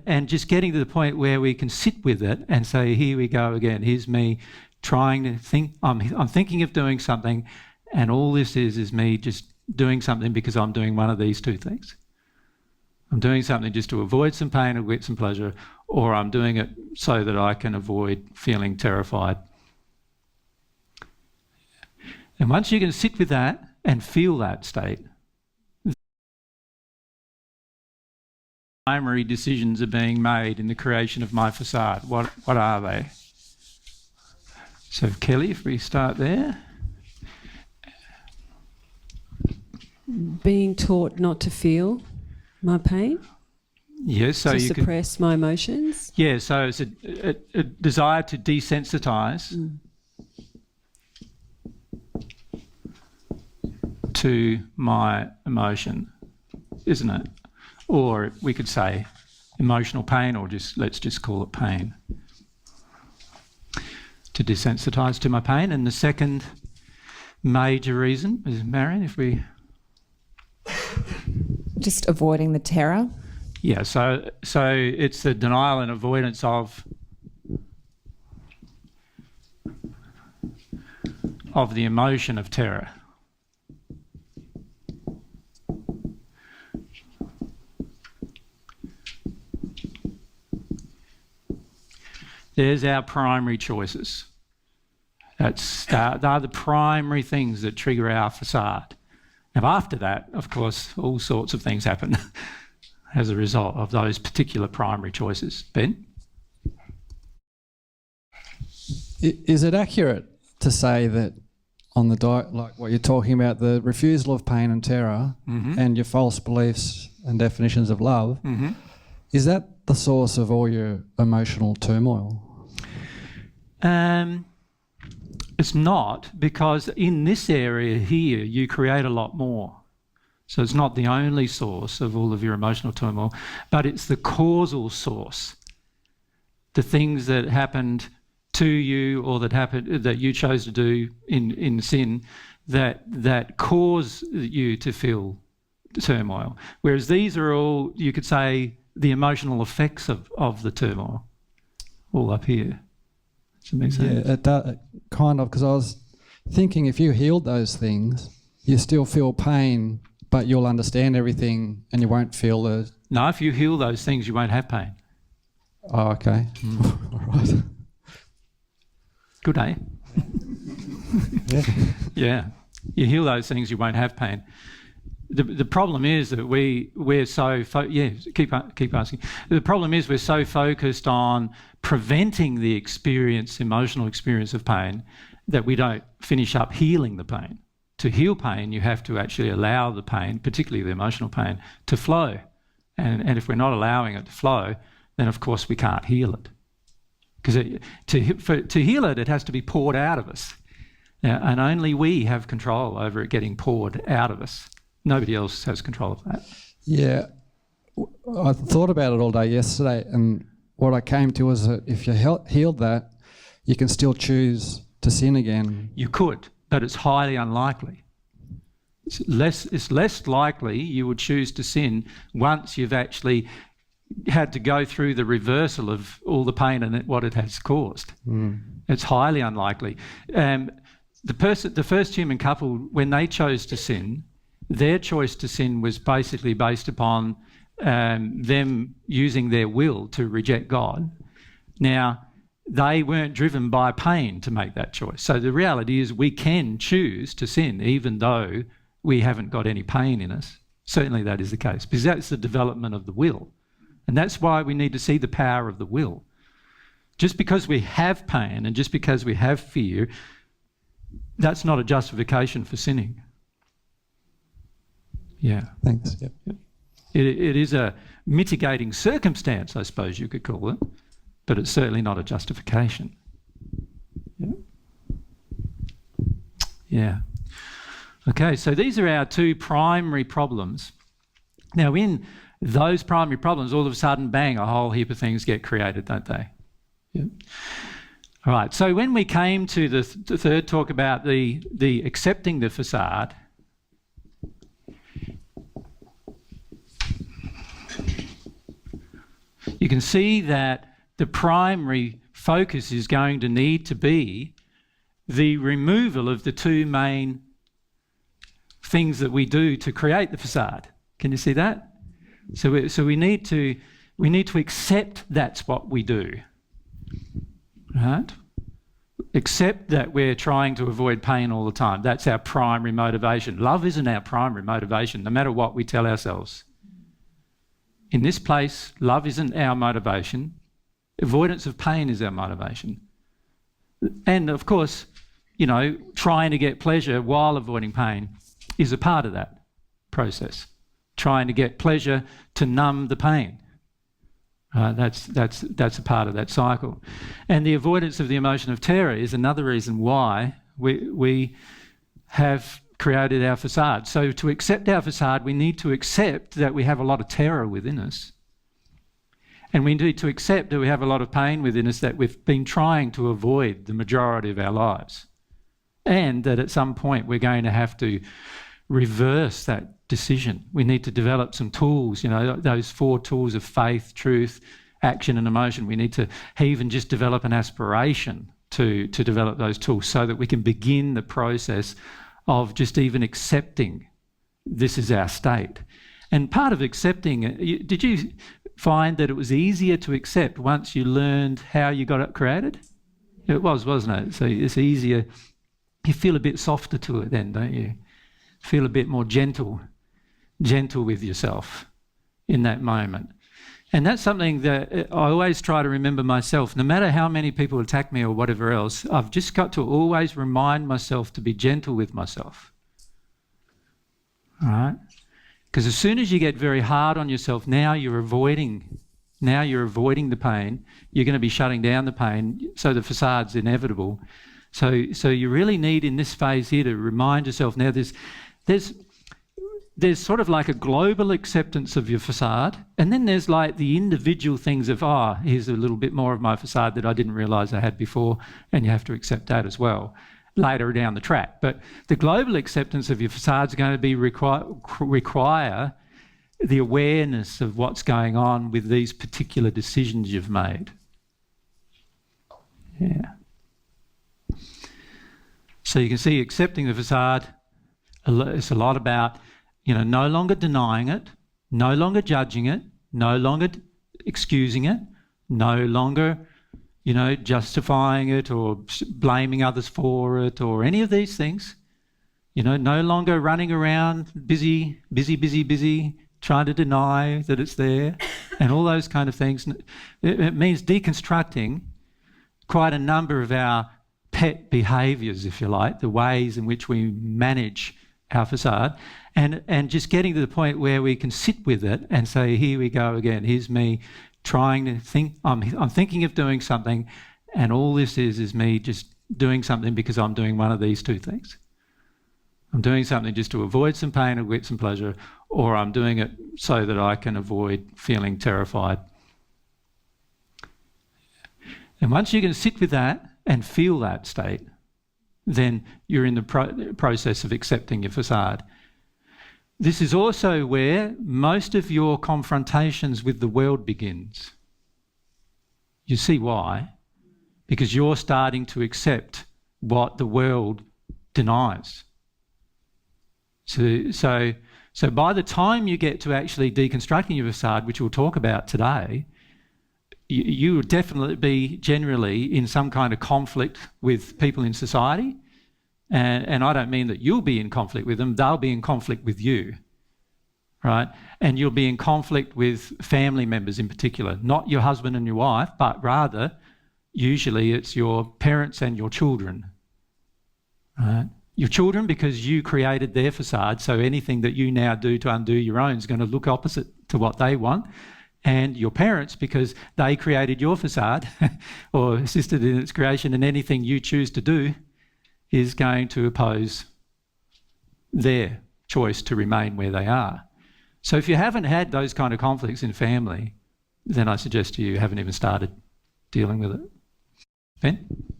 and just getting to the point where we can sit with it and say, here we go again. Here's me trying to think. I'm thinking of doing something, and all this is me just doing something because I'm doing one of these two things. I'm doing something just to avoid some pain or get some pleasure, or I'm doing it so that I can avoid feeling terrified. And once you can sit with that and feel that state, primary decisions are being made in the creation of my facade. What are they? So Kelly, if we start there. Being taught not to feel my pain. Yes, so to you suppress my emotions. Yeah, so it's a desire to desensitise to my emotion, isn't it? Or we could say emotional pain, or let's just call it pain. To desensitise to my pain. And the second major reason is, Marion, if we... Just avoiding the terror. Yeah, so it's the denial and avoidance of the emotion of terror. There's our primary choices. They're the primary things that trigger our facade. Now, after that, of course, all sorts of things happen as a result of those particular primary choices. Ben? Is it accurate to say that on the like what you're talking about, the refusal of pain and terror and your false beliefs and definitions of love, is that the source of all your emotional turmoil? It's not, because in this area here you create a lot more. So it's not the only source of all of your emotional turmoil, but it's the causal source. The things that happened to you or that you chose to do in sin that cause you to feel turmoil. Whereas these are all, you could say, the emotional effects of the turmoil, all up here. Does that make sense? Yeah, it does, kind of, because I was thinking if you healed those things, you still feel pain, but you'll understand everything and you won't feel the... No, if you heal those things, you won't have pain. Oh, okay. All right. Good, eh? Yeah. You heal those things, you won't have pain. The problem is that we're so... keep asking. The problem is we're so focused on preventing the emotional experience of pain, that we don't finish up healing the pain. To heal pain, you have to actually allow the pain, particularly the emotional pain, to flow. And if we're not allowing it to flow, then of course we can't heal it. Because to heal it, it has to be poured out of us. Now, and only we have control over it getting poured out of us. Nobody else has control of that. Yeah. I thought about it all day yesterday, and what I came to was that if you healed that, you can still choose to sin again. You could, but it's highly unlikely. It's less likely you would choose to sin once you've actually had to go through the reversal of all the pain and what it has caused. It's highly unlikely. The first human couple, when they chose to sin, their choice to sin was basically based upon them using their will to reject God. Now, they weren't driven by pain to make that choice. So the reality is we can choose to sin even though we haven't got any pain in us. Certainly that is the case, because that's the development of the will. And that's why we need to see the power of the will. Just because we have pain and just because we have fear, that's not a justification for sinning. Yeah. Thanks. Yep. It is a mitigating circumstance, I suppose you could call it, but it's certainly not a justification. Yeah. Yeah. Okay, so these are our two primary problems. Now, in those primary problems, all of a sudden, bang, a whole heap of things get created, don't they? Yeah. All right, so when we came to the third talk about the accepting the facade, you can see that the primary focus is going to need to be the removal of the two main things that we do to create the facade. Can you see that? So we need to accept that's what we do, right? Accept that we're trying to avoid pain all the time. That's our primary motivation. Love isn't our primary motivation, no matter what we tell ourselves. In this place, love isn't our motivation. Avoidance of pain is our motivation. And of course, you know, trying to get pleasure while avoiding pain is a part of that process. Trying to get pleasure to numb the pain. That's a part of that cycle. And the avoidance of the emotion of terror is another reason why we have created our facade. So to accept our facade, we need to accept that we have a lot of terror within us. And we need to accept that we have a lot of pain within us that we've been trying to avoid the majority of our lives. And that at some point we're going to have to reverse that decision. We need to develop some tools, you know, those 4 tools of faith, truth, action and emotion. We need to even just develop an aspiration to develop those tools so that we can begin the process of just even accepting this is our state. And part of accepting, did you find that it was easier to accept once you learned how you got it created? It was, wasn't it? So it's easier. You feel a bit softer to it then, don't you? Feel a bit more gentle with yourself in that moment. And that's something that I always try to remember myself. No matter how many people attack me or whatever else, I've just got to always remind myself to be gentle with myself. All right? Because as soon as you get very hard on yourself, now you're avoiding the pain. You're going to be shutting down the pain, so the facade's inevitable. So you really need in this phase here to remind yourself now there's sort of like a global acceptance of your facade, and then there's like the individual things of, oh, here's a little bit more of my facade that I didn't realise I had before, and you have to accept that as well later down the track. But the global acceptance of your facade is going to be require the awareness of what's going on with these particular decisions you've made. Yeah. So you can see accepting the facade, it's a lot about, you know, no longer denying it, no longer judging it, no longer excusing it, no longer, you know, justifying it or blaming others for it or any of these things. You know, no longer running around busy, trying to deny that it's there and all those kind of things. It means deconstructing quite a number of our pet behaviours, if you like, the ways in which we manage our facade, and just getting to the point where we can sit with it and say, here we go again, here's me trying to think, I'm thinking of doing something, and all this is me just doing something because I'm doing one of these 2 things. I'm doing something just to avoid some pain or get some pleasure, or I'm doing it so that I can avoid feeling terrified. And once you can sit with that and feel that state, then you're in the process of accepting your facade. This is also where most of your confrontations with the world begins. You see why? Because you're starting to accept what the world denies. So by the time you get to actually deconstructing your facade, which we'll talk about today, you would definitely be generally in some kind of conflict with people in society. And I don't mean that you'll be in conflict with them, they'll be in conflict with you, right? And you'll be in conflict with family members in particular, not your husband and your wife, but rather, usually it's your parents and your children, right? Your children, because you created their facade, so anything that you now do to undo your own is going to look opposite to what they want. And your parents, because they created your facade or assisted in its creation, and anything you choose to do is going to oppose their choice to remain where they are. So if you haven't had those kind of conflicts in family, then I suggest to you haven't even started dealing with it. Ben?